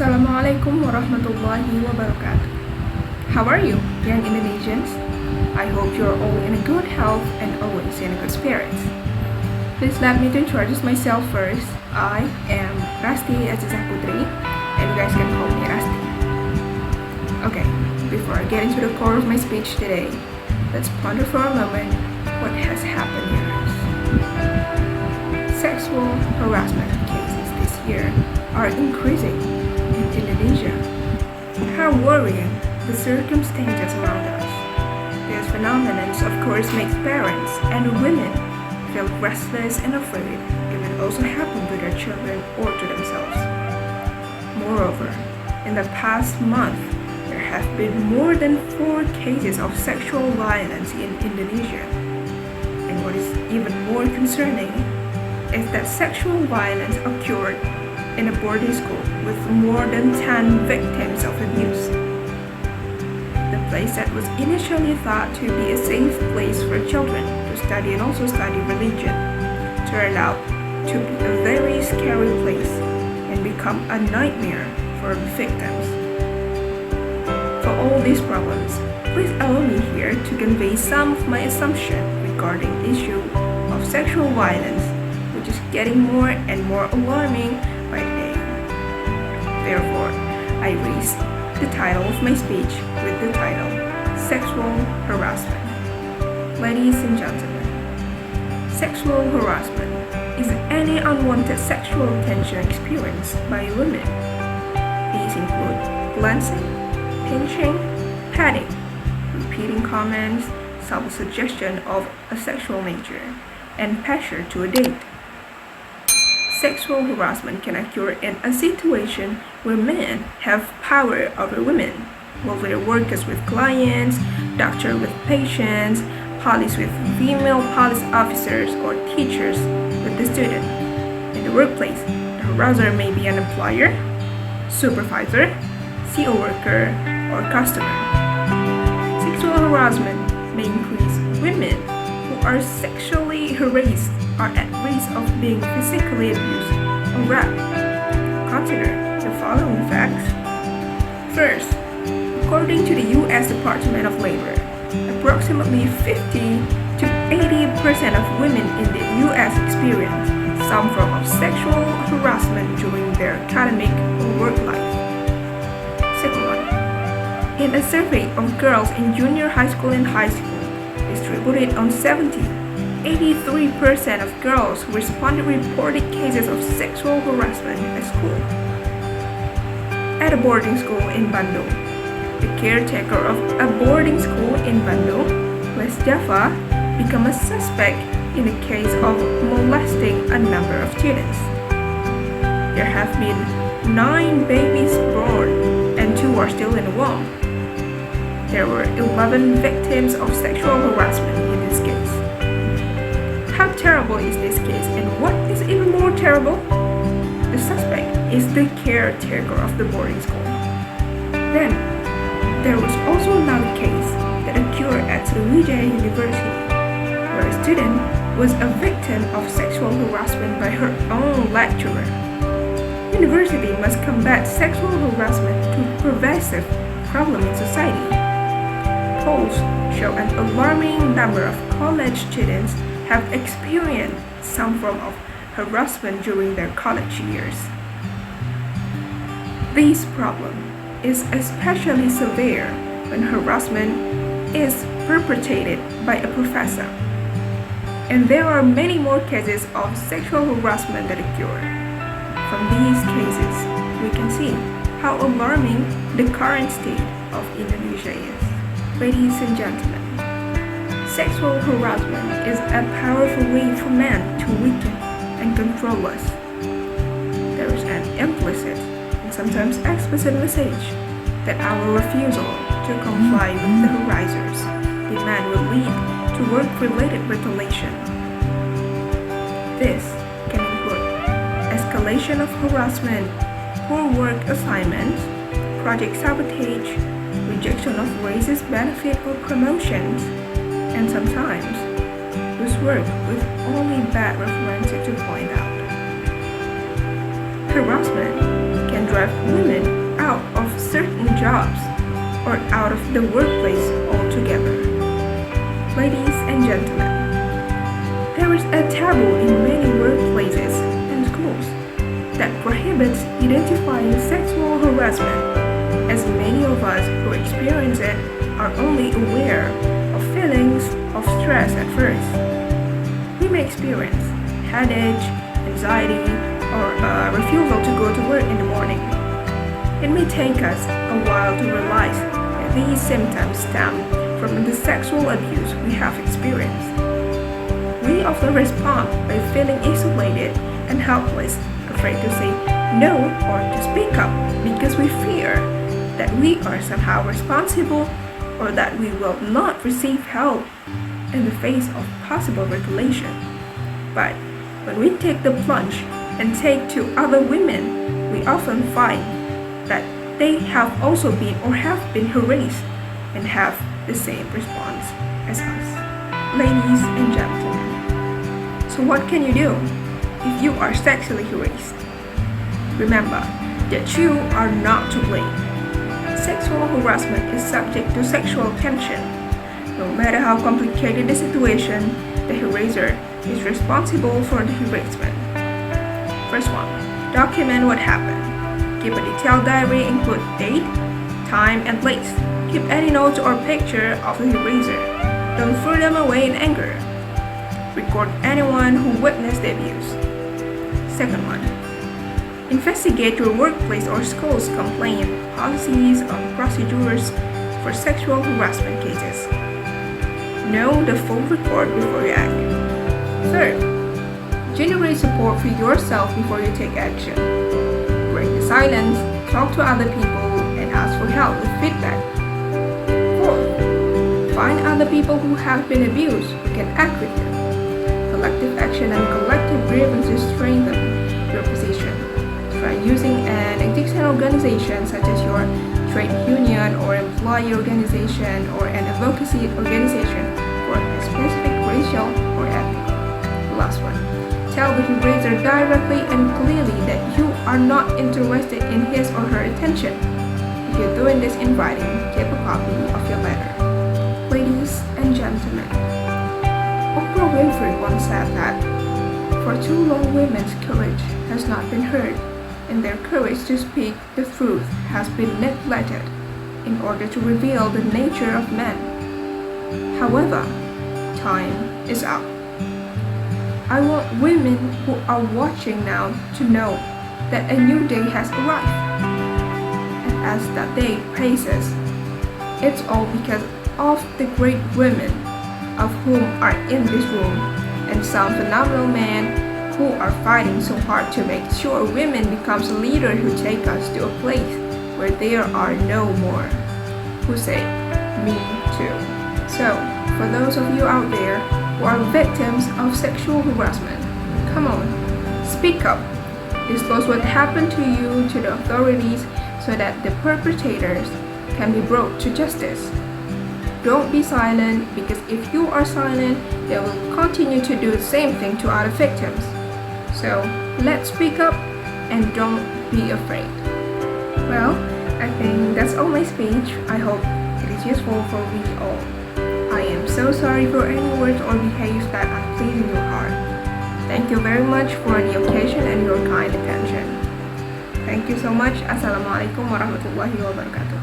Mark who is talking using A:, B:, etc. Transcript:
A: Assalamualaikum warahmatullahi wabarakatuh. How are you, young Indonesians? I hope you're all in a good health and always in a good spirits. Please let me to introduce myself first. I am Rasty Azizah Putri, and you guys can call me Rasty. Okay, before I get into the core of my speech today, let's ponder for a moment what has happened here. Sexual harassment cases this year are increasing in Indonesia. How worrying the circumstances around us. These phenomena of course makes parents and women feel restless and afraid if it also happened to their children or to themselves. Moreover, in the past month, there have been more than 4 cases of sexual violence in Indonesia. And what is even more concerning is that sexual violence occurred in a boarding school with more than 10 victims of abuse. The place that was initially thought to be a safe place for children to study and also study religion turned out to be a very scary place and become a nightmare for the victims. For all these problems, please allow me here to convey some of my assumptions regarding the issue of sexual violence, which is getting more and more alarming by the day. Therefore, I raise the title of my speech with the title Sexual Harassment. Ladies and gentlemen, sexual harassment is any unwanted sexual attention experienced by women. These include glancing, pinching, patting, repeating comments, self-suggestion of a sexual nature, and pressure to a date. Sexual harassment can occur in a situation where men have power over women, welfare workers with clients, doctor with patients, police with female police officers, or teachers with the student. In the workplace, the harasser may be an employer, supervisor, coworker, or customer. Sexual harassment may increase women who are sexually harassed are at risk of being physically abused or raped. Consider the following facts. First, according to the U.S. Department of Labor, approximately 50 to 80% of women in the U.S. experience some form of sexual harassment during their academic or work life. Second one, in a survey of girls in junior high school and high school, distributed on 83% of girls who responded reported cases of sexual harassment at school. At a boarding school in Bandung, the caretaker of a boarding school in Bandung, West Java, became a suspect in a case of molesting a number of students. There have been 9 babies born and 2 are still in the womb. There were 11 victims of sexual harassment in this case. How terrible is this case, and what is even more terrible? The suspect is the caretaker of the boarding school. Then, there was also another case that occurred at Sriwijaya University, where a student was a victim of sexual harassment by her own lecturer. University must combat sexual harassment to a pervasive problem in society. Polls show an alarming number of college students have experienced some form of harassment during their college years. This problem is especially severe when harassment is perpetrated by a professor. And there are many more cases of sexual harassment that occur. From these cases, we can see how alarming the current state of Indonesia is. Ladies and gentlemen, sexual harassment is a powerful way for men to weaken and control us. There is an implicit and sometimes explicit message that our refusal to comply with the harassers' demand will lead to work-related retaliation. This can include escalation of harassment, poor work assignments, project sabotage, rejection of raises, benefit, or promotions, and sometimes lose work with only bad references to point out. Harassment can drive women out of certain jobs or out of the workplace altogether. Ladies and gentlemen, there is a taboo in many workplaces and schools that prohibits identifying sexual harassment, as many of us who experience it are only aware of feelings of stress at first. We may experience headache, anxiety, or a refusal to go to work in the morning. It may take us a while to realize that these symptoms stem from the sexual abuse we have experienced. We often respond by feeling isolated and helpless, afraid to say no or to speak up because we fear that we are somehow responsible or that we will not receive help in the face of possible regulation. But when we take the plunge and take to other women, we often find that they have also been or have been harassed and have the same response as us. Ladies and gentlemen, so what can you do if you are sexually harassed? Remember that you are not to blame. Sexual harassment is subject to sexual tension. No matter how complicated the situation, the harasser is responsible for the harassment. First one, document what happened. Keep a detailed diary, include date, time, and place. Keep any notes or picture of the harasser. Don't throw them away in anger. Record anyone who witnessed the abuse. Second one, investigate your workplace or school's complaint policies or procedures for sexual harassment cases. Know the full record before you act. Third, generate support for yourself before you take action. Break the silence, talk to other people, and ask for help with feedback. Fourth, find other people who have been abused who can act with you. Collective action and collective grievances strengthen your position. Try using an existing organization such as your trade union or employee organization or an advocacy organization for a specific racial or ethnic. Last one. Tell the harasser directly and clearly that you are not interested in his or her attention. If you're doing this in writing, keep a copy of your letter. Ladies and gentlemen, Oprah Winfrey once said that for too long women's courage has not been heard, and their courage to speak the truth has been neglected in order to reveal the nature of men. However, time is up. I want women who are watching now to know that a new day has arrived. And as that day passes, it's all because of the great women of whom are in this room and some phenomenal men who are fighting so hard to make sure women becomes a leader who take us to a place where there are no more who say, me too. So, for those of you out there who are victims of sexual harassment, come on, speak up. Disclose what happened to you to the authorities so that the perpetrators can be brought to justice. Don't be silent, because if you are silent, they will continue to do the same thing to other victims. So, let's speak up and don't be afraid. Well, I think that's all my speech. I hope it is useful for we all. I am so sorry for any words or behaviors that unpleasing your heart. Thank you very much for the occasion and your kind attention. Thank you so much. Assalamualaikum warahmatullahi wabarakatuh.